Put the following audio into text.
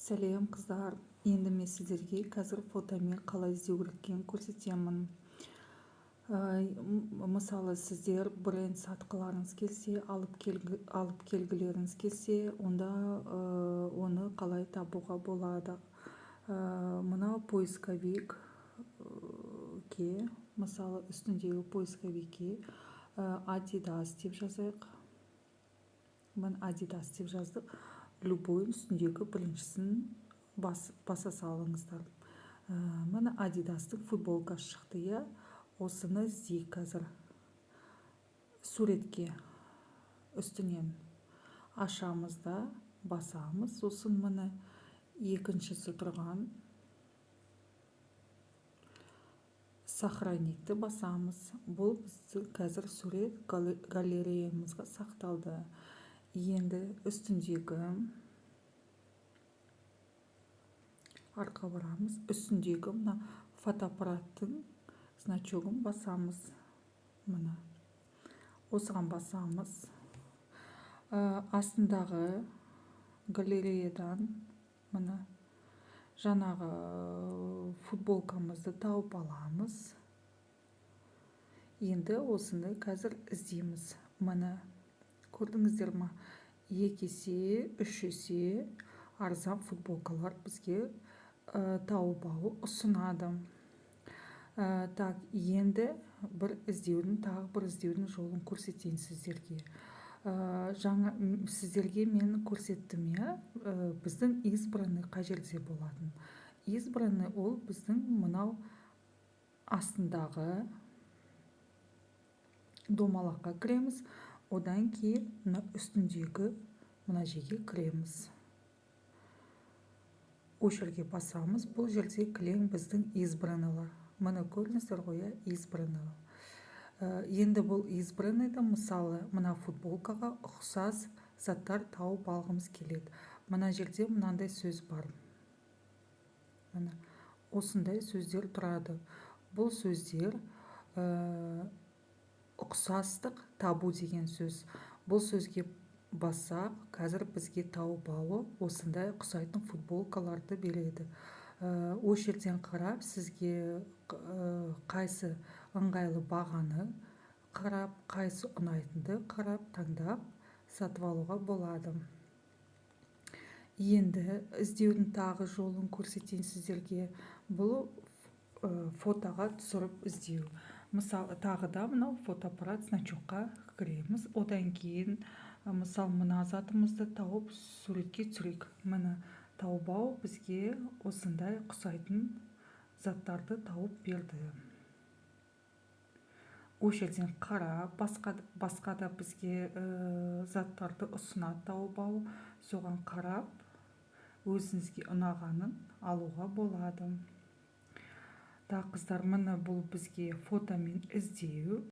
Сәлем қыздар, енді мен сіздерге қазір фотомен қалай іздеу керектігін көрсетемін. Мысалы сіздер бренд сатқыларыңыз келсе, алып келгілеріңіз келсе, онда оны қалай табуға болады. Мына поисковикке, мысалы үстіндегі поисковикке Adidas деп жазайық. Мен Adidas деп жаздық. Любой үстіндегі біріншісін баса салыңыздар. Мына Adidastың футболкасы шықты, иә. Осыны іздейік қазір. Суретке үстінен ашамыз да басамыз. Сосын мына екіншісі тұрған сохранитті басамыз. Бұл біздің қазір сурет галереямызға сақталды. Енді үстіндегі артқа барамыз. Үстіндегі мына фотоаппараттың значогын басамыз. Мына осыған басамыз. Астындағы галереядан мына жаңағы футболкамызды тауып аламыз. Енді осыны қазір іздейміз. Мына көрдіңіздер ма? 2 есе, 3 есе арзан футболкалар бізге тауып алу ұсынады. Так, енді тағы бір іздеудің жолын көрсетейін сіздерге. Сіздерге мен көрсеттім, иә, біздің избранный қай жерде болатын. Избранный ол біздің мынау астындағы домалаққа кіреміз. Одан кейін үстіндегі мына жерге кіреміз. О жерге басамыз. Бұл жерде кілең біздің избранныйлар. Мына көрдіңіздер ғой, избранный. Енді бұл избранныйда мысалы мына футболкаға ұқсас заттар тауып алғымыз келеді. Мына жерде мынандай сөз бар. Мына осындай сөздер тұрады. Бұл сөздер ұқсастық табу деген сөз. Бұл сөзге басақ, қазір бізге тауып алу осындай ұқсайтын футболкаларды береді. О жерден қарап, сізге қайсы ыңғайлы бағаны қарап, қайсы ұнайтынды қарап, таңдап сатып алуға болады. Енді іздеудің тағы жолын көрсетейін сіздерге. Бұл фотоға түсіріп іздеу. Мысалы, тағы да мынау фотоаппарат значокқа кіреміз. Одан кейін, мысалы, мына затымызды тауып суретке түсірейік. Міне тауып алу бізге осындай ұқсайтын заттарды тауып берді. О жерден қарап, басқа да бізге заттарды ұсынады тауып алу. Соған қарап, өзіңізге ұнағанын алуға болады. Қыздар, міне бұл бізге фотомен іздеу.